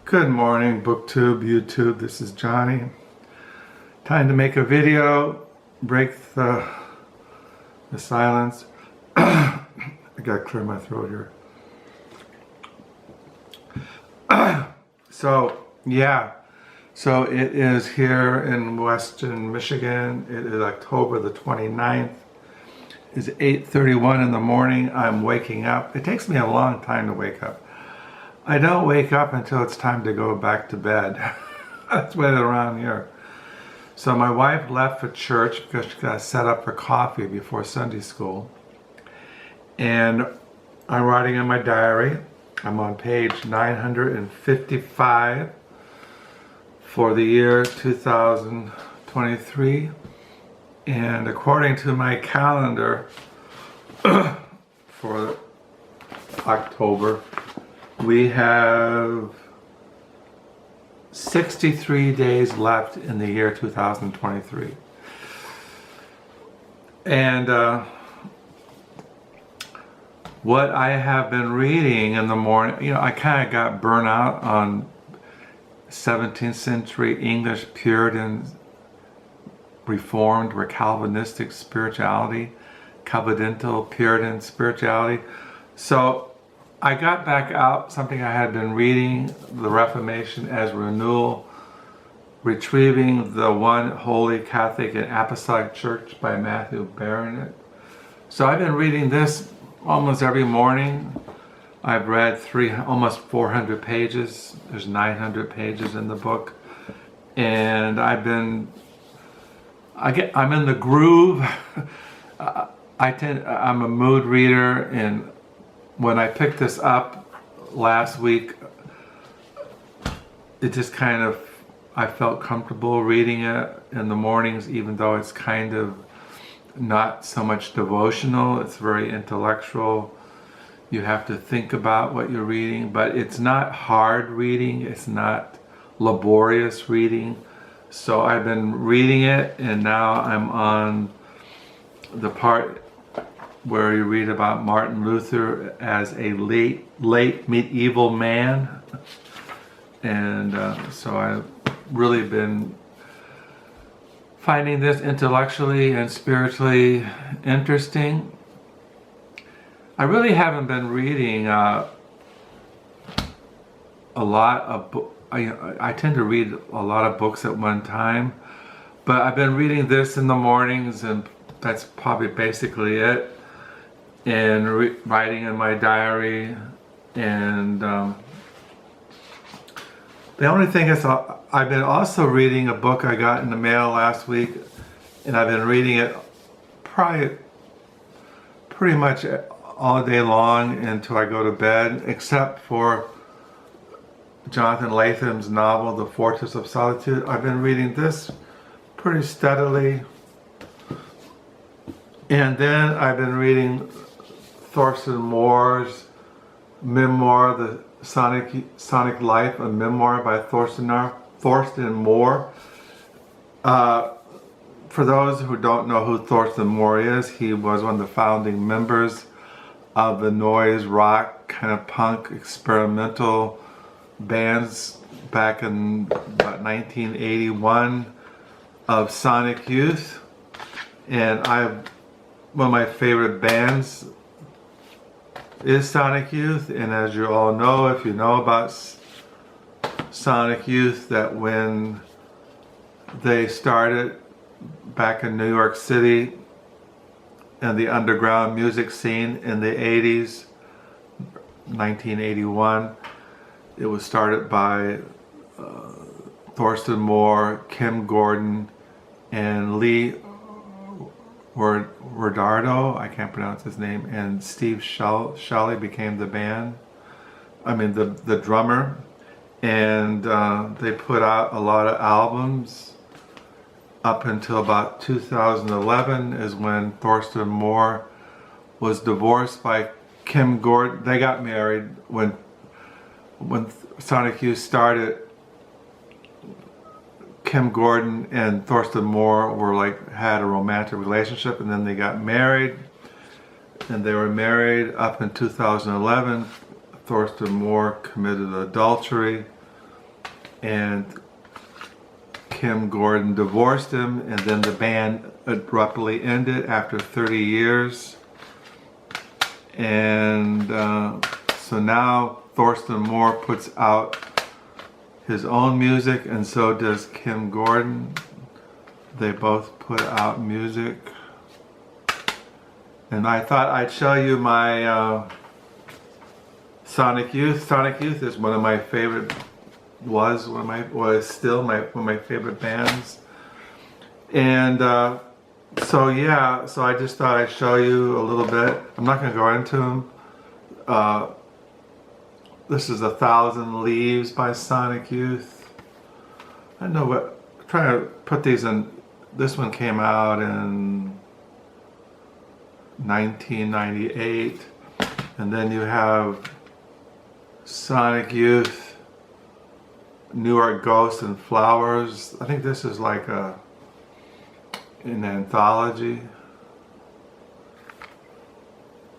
Good morning, BookTube, YouTube. This is Johnny. Time to make a video, break the silence. I gotta clear my throat here. So it is here in Western Michigan. It is October the 29th. It's 8:31 in the morning. I'm waking up. It takes me a long time to wake up. I don't wake up until it's time to go back to bed. That's way around here. So my wife left for church because she got set up for coffee before Sunday school. And I'm writing in my diary. I'm on page 955 for the year 2023. And according to my calendar for October, we have 63 days left in the year 2023. And what I have been reading in the morning, I kind of got burnt out on 17th century English Puritan Reformed or Calvinistic spirituality, Calvinistic Puritan spirituality. So I got back out something I had been reading, the Reformation as Renewal, Retrieving the One Holy Catholic and Apostolic Church by Matthew Barrett. So I've been reading this almost every morning. I've read almost 400 pages. There's 900 pages in the book. And I'm in the groove. I'm a mood reader, and when I picked this up last week, it just I felt comfortable reading it in the mornings, even though it's kind of not so much devotional. It's very intellectual. You have to think about what you're reading, but it's not hard reading. It's not laborious reading. So I've been reading it, and now I'm on the part where you read about Martin Luther as a late medieval man. And so I've really been finding this intellectually and spiritually interesting. I really haven't been reading a lot of books. I tend to read a lot of books at one time, but I've been reading this in the mornings, and that's probably basically it. And writing in my diary, and the only thing is I've been also reading a book I got in the mail last week, and I've been reading it probably pretty much all day long until I go to bed, except for Jonathan Lethem's novel, The Fortress of Solitude. I've been reading this pretty steadily. And then I've been reading Thurston Moore's memoir, The Sonic Life, a memoir by Thurston Moore. For those who don't know who Thurston Moore is, he was one of the founding members of the noise rock, kind of punk, experimental bands back in about 1981 of Sonic Youth. And one of my favorite bands is Sonic Youth, and as you all know, if you know about Sonic Youth, that when they started back in New York City in the underground music scene in the 80s, 1981, it was started by Thurston Moore, Kim Gordon, and Lee Rodardo, I can't pronounce his name, and Steve Shelley became the drummer, and they put out a lot of albums up until about 2011 is when Thurston Moore was divorced by Kim Gordon. They got married when Sonic Youth started. Kim Gordon and Thurston Moore had a romantic relationship, and then they got married, and they were married up in 2011. Thurston Moore committed adultery and Kim Gordon divorced him, and then the band abruptly ended after 30 years. And so now Thurston Moore puts out his own music, and so does Kim Gordon. They both put out music. And I thought I'd show you my Sonic Youth. Sonic Youth is one of my favorite, was still one of my favorite bands. And so yeah, so I just thought I'd show you a little bit. I'm not going to go into them. This is 1,000 Leaves by Sonic Youth. I don't know what, I'm trying to put these in. This one came out in 1998. And then you have Sonic Youth, Newark Ghosts and Flowers. I think this is like an anthology.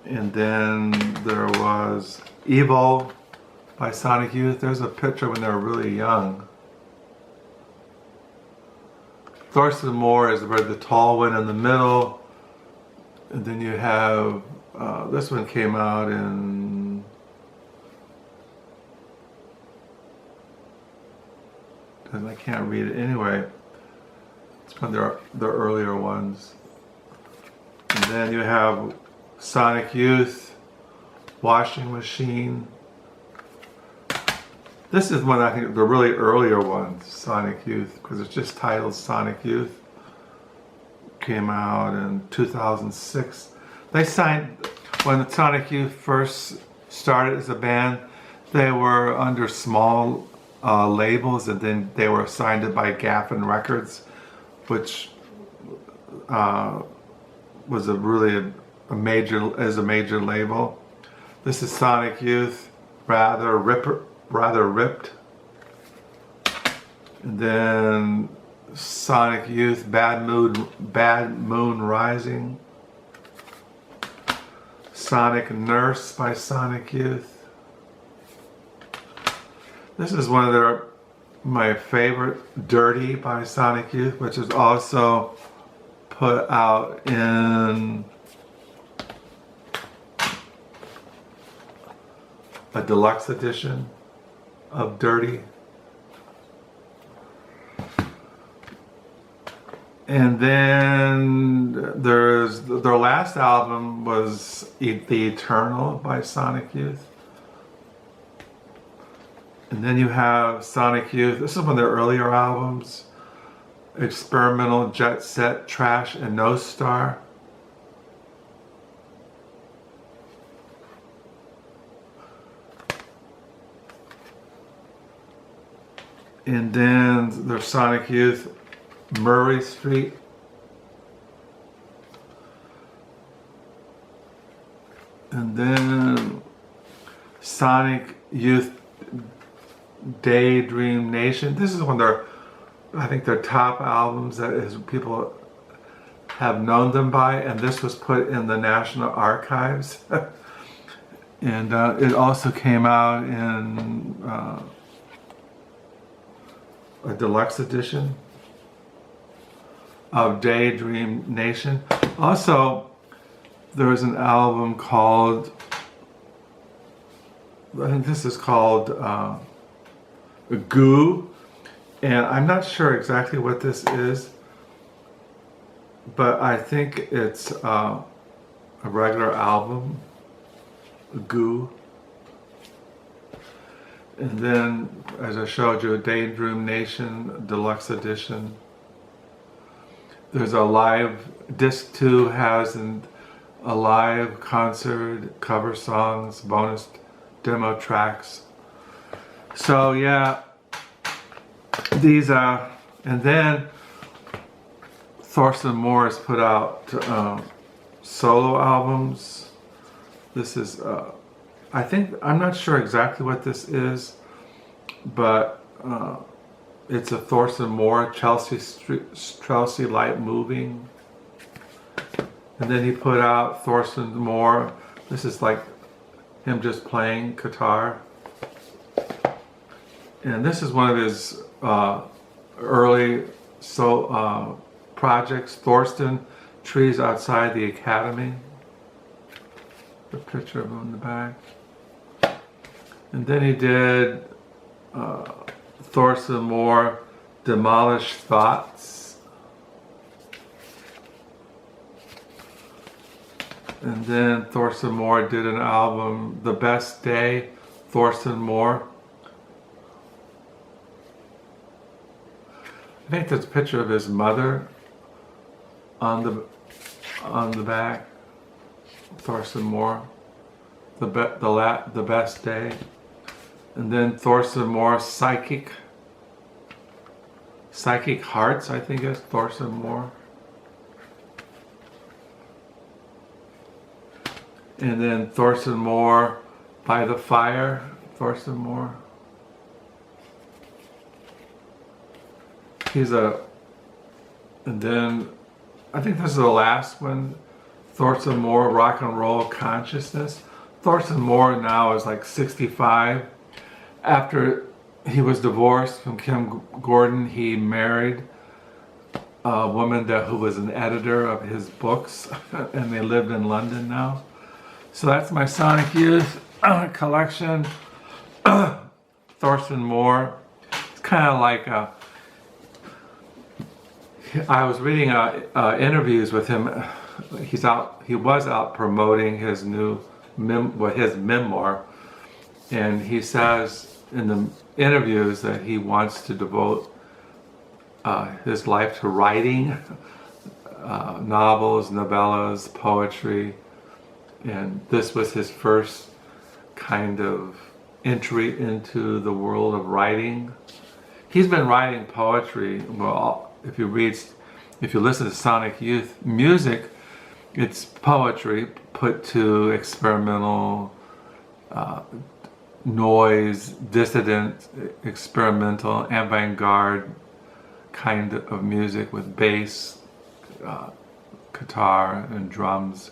And then there was Evil by Sonic Youth. There's a picture when they were really young. Thurston Moore is the tall one in the middle. And then you have, this one came out in, I can't read it anyway. It's one of their earlier ones. And then you have Sonic Youth, Washing Machine. This is one, I think, the really earlier ones, Sonic Youth, because it's just titled Sonic Youth. Came out in 2006. They signed, when Sonic Youth first started as a band, they were under small labels, and then they were signed by Geffen Records, which was a major label. This is Sonic Youth, Rather Ripped. And then Sonic Youth, Bad Moon Rising. Sonic Nurse by Sonic Youth. This is one of my favorite, Dirty by Sonic Youth, which is also put out in a deluxe edition of Dirty. And then their last album was The Eternal by Sonic Youth. And then you have Sonic Youth. This is one of their earlier albums. Experimental, Jet Set, Trash, and No Star. And then there's Sonic Youth, Murray Street. And then Sonic Youth, Daydream Nation. This is one of their top albums that people have known them by, and this was put in the National Archives. And it also came out in a deluxe edition of Daydream Nation. Also, there's an album called, I think this is called Goo, and I'm not sure exactly what this is, but I think it's a regular album, Goo. And then, as I showed you, Daydream Nation Deluxe Edition. There's a live, disc 2 has a live concert, cover songs, bonus demo tracks. So yeah, these are, and then Thurston Moore has put out solo albums. This is, I'm not sure exactly what this is, but it's a Thurston Moore, Chelsea Light Moving. And then he put out Thurston Moore. This is like him just playing guitar. And this is one of his early projects, Thurston, Trees Outside the Academy. The picture of him in the back. And then he did Thurston Moore, Demolished Thoughts. And then Thurston Moore did an album, The Best Day, Thurston Moore. I think there's a picture of his mother on the back. Thurston Moore, the Best Day, and then Thurston Moore, Psychic Hearts, I think is Thurston Moore, and then Thurston Moore, By the Fire, Thurston Moore. And then I think this is the last one, Thurston Moore, Rock and Roll Consciousness. Thurston Moore now is like 65. After he was divorced from Kim Gordon, he married a woman who was an editor of his books, and they lived in London now. So that's my Sonic Youth collection. Thurston Moore. It's kind of like I was reading interviews with him. He was out promoting his new his memoir, and he says in the interviews that he wants to devote his life to writing novels, novellas, poetry, and this was his first kind of entry into the world of writing. He's been writing poetry. Well, if you listen to Sonic Youth music, it's poetry put to experimental noise, dissident, experimental, avant-garde kind of music with bass, guitar, and drums.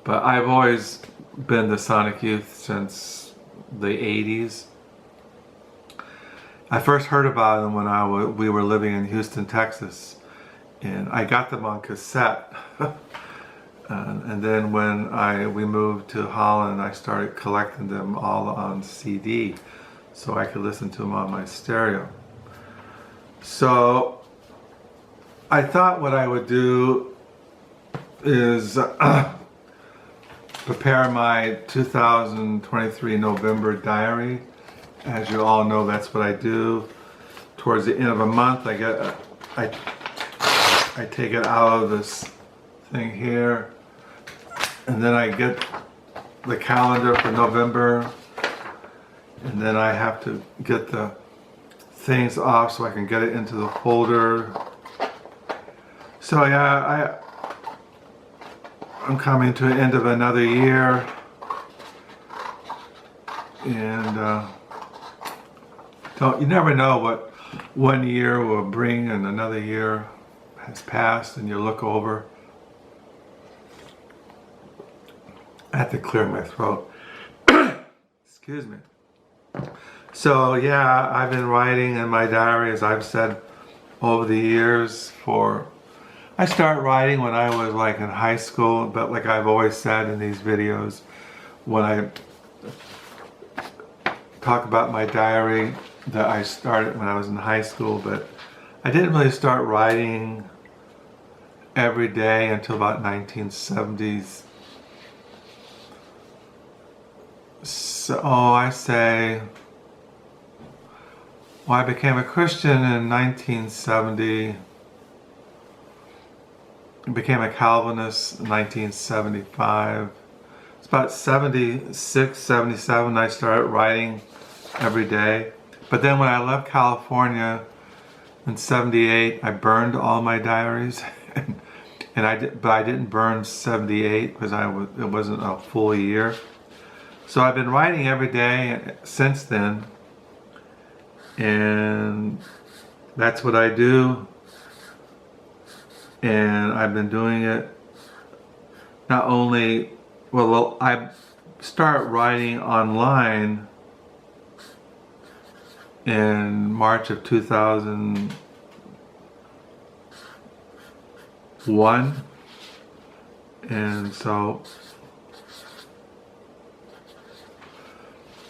But I've always been the Sonic Youth since the 80s. I first heard about them when we were living in Houston, Texas, and I got them on cassette. And then when we moved to Holland, I started collecting them all on CD so I could listen to them on my stereo. So I thought what I would do is prepare my 2023 November diary. As you all know, that's what I do. Towards the end of a month, I take it out of this thing here, and then I get the calendar for November, and then I have to get the things off so I can get it into the folder. So yeah, I'm coming to the end of another year, and you never know what one year will bring, and another year has passed, and you look over. I have to clear my throat. Excuse me. So yeah, I've been writing in my diary, as I've said over the years. I started writing when I was like in high school, but like I've always said in these videos, when I talk about my diary, that I started when I was in high school, but I didn't really start writing every day until about 1970s. So I became a Christian in 1970. I became a Calvinist in 1975. It's about 76, 77 I started writing every day. But then when I left California in 78, I burned all my diaries. But I didn't burn 78 because it wasn't a full year. So I've been writing every day since then, and that's what I do. And I've been doing it not only, I start writing online in March of 2001, and so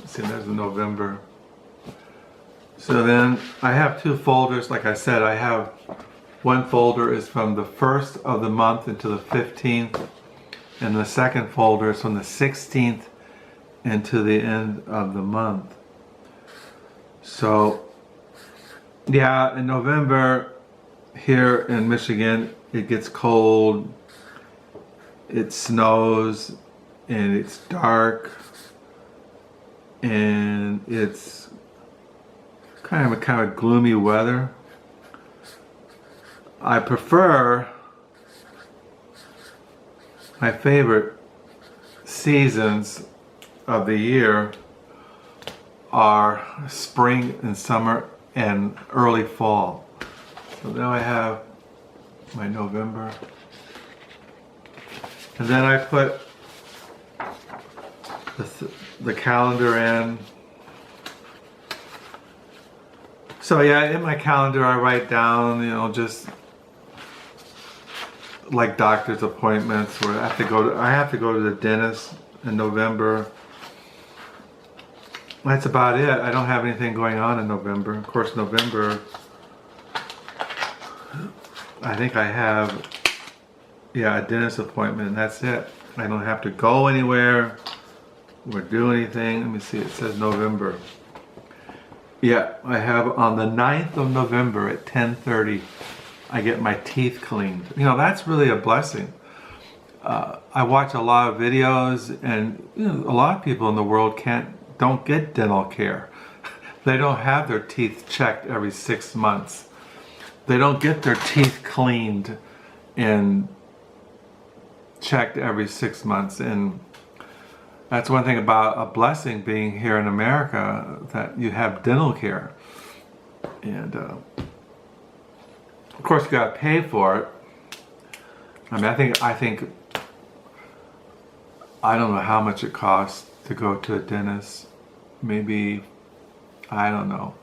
let's see, there's November. So then I have two folders. Like I said, I have one folder is from the 1st of the month into the 15th, and the second folder is from the 16th into the end of the month. So yeah, in November here in Michigan, it gets cold, it snows, and it's dark, and it's kind of gloomy weather. I prefer, my favorite seasons of the year are spring and summer and early fall. So now I have my November. And then I put the calendar in. So yeah, in my calendar I write down, just like doctor's appointments where I have to go to the dentist in November. That's about it. I don't have anything going on in November. Of course, November, I think I have, a dentist appointment, and that's it. I don't have to go anywhere or do anything. Let me see, it says November. Yeah, I have on the 9th of November at 10:30, I get my teeth cleaned. That's really a blessing. I watch a lot of videos, and a lot of people in the world don't get dental care. They don't have their teeth checked every 6 months. They don't get their teeth cleaned and checked every 6 months. And that's one thing about a blessing being here in America, that you have dental care. And of course you gotta pay for it. I think I don't know how much it costs to go to a dentist. Maybe, I don't know.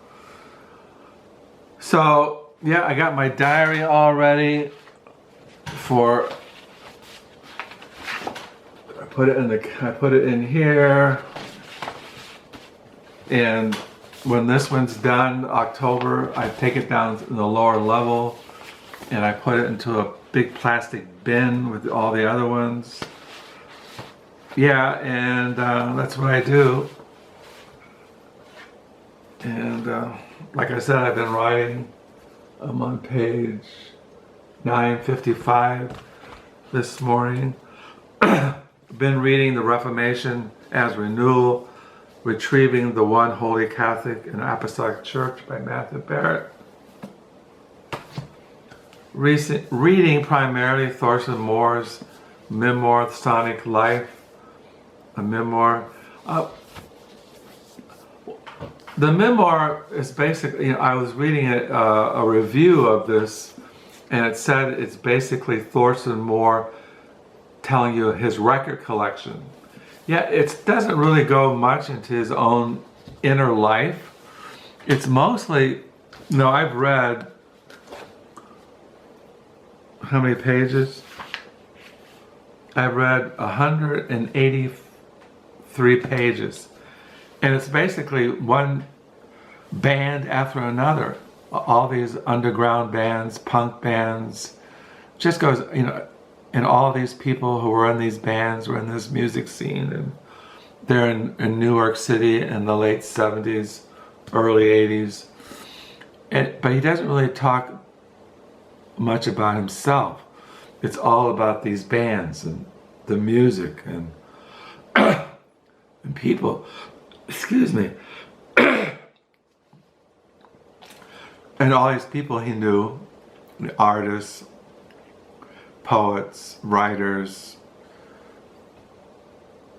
So yeah, I got my diary all ready for, I put it in here, and when this one's done, October, I take it down to the lower level and I put it into a big plastic bin with all the other ones. Yeah, and that's what I do. And like I said, I've been writing. I'm on page 955 this morning. Been reading the Reformation as Renewal, Retrieving the One Holy Catholic and Apostolic Church by Barrett. Reading primarily Thurston Moore's memoir, Sonic Life, a memoir. The memoir is basically, I was reading a review of this, and it said it's basically Thurston Moore telling you his record collection. Yeah, it doesn't really go much into his own inner life. It's mostly, I've read, how many pages? I've read 183 pages. And it's basically one band after another. All these underground bands, punk bands, just goes, and all these people who were in these bands were in this music scene, and they're in New York City in the late 70s, early 80s. But he doesn't really talk much about himself. It's all about these bands and the music and and people. Excuse me. And all these people he knew, artists, poets, writers,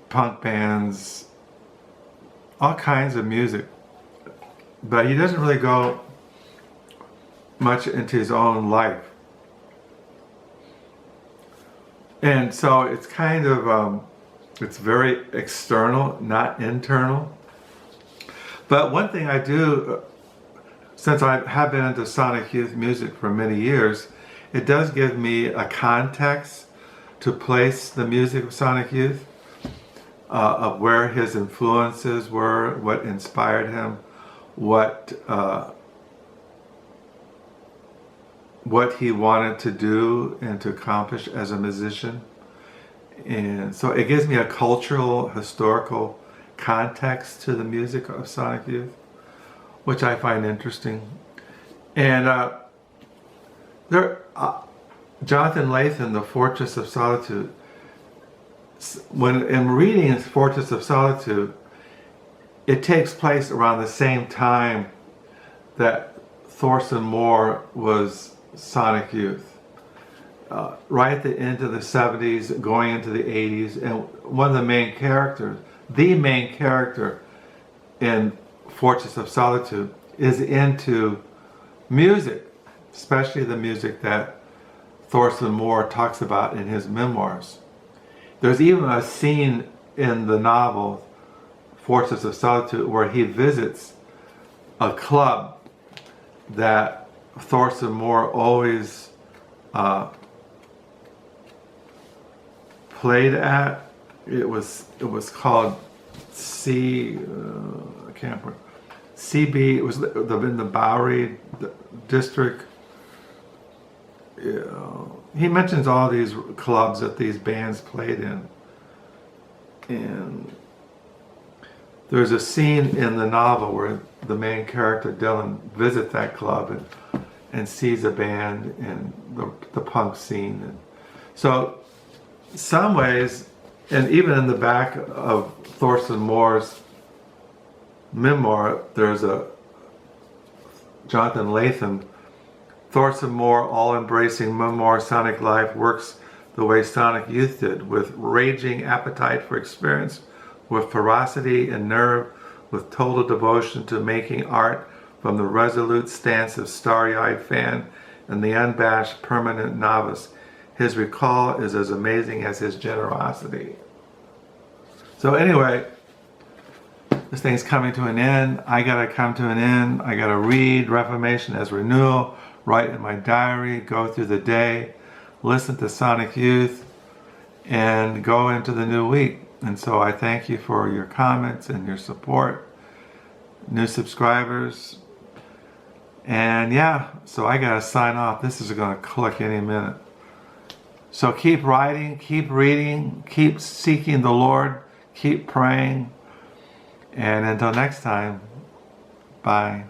punk bands, all kinds of music. But he doesn't really go much into his own life. And so it's kind of, it's very external, not internal. But one thing I do since I have been into Sonic Youth music for many years, it does give me a context to place the music of Sonic Youth, of where his influences were, what inspired him, what he wanted to do and to accomplish as a musician. And so it gives me a cultural, historical context to the music of Sonic Youth, which I find interesting. And Jonathan Lethem, The Fortress of Solitude, when in reading Fortress of Solitude, it takes place around the same time that Thurston Moore was Sonic Youth. Right at the end of the 70s, going into the 80s, and one of the main character in Fortress of Solitude is into music, especially the music that Thurston Moore talks about in his memoirs. There's even a scene in the novel Fortress of Solitude where he visits a club that Thurston Moore always played at. It was called I can't remember. CB. It was in the Bowery district. He mentions all these clubs that these bands played in, and there's a scene in the novel where the main character Dylan visits that club and sees a band in the punk scene. And so some ways, and even in the back of Thurston Moore's memoir, there's a Jonathan Lethem, Thurston Moore, all-embracing memoir, Sonic Life works the way Sonic Youth did, with raging appetite for experience, with ferocity and nerve, with total devotion to making art, from the resolute stance of starry-eyed fan and the unabashed permanent novice. His recall is as amazing as his generosity. So anyway, this thing's coming to an end. I gotta come to an end. I gotta read Reformation as Renewal, write in my diary, go through the day, listen to Sonic Youth, and go into the new week. And so I thank you for your comments and your support, new subscribers. And yeah, so I gotta sign off. This is gonna click any minute. So keep writing, keep reading, keep seeking the Lord, keep praying. And until next time, bye.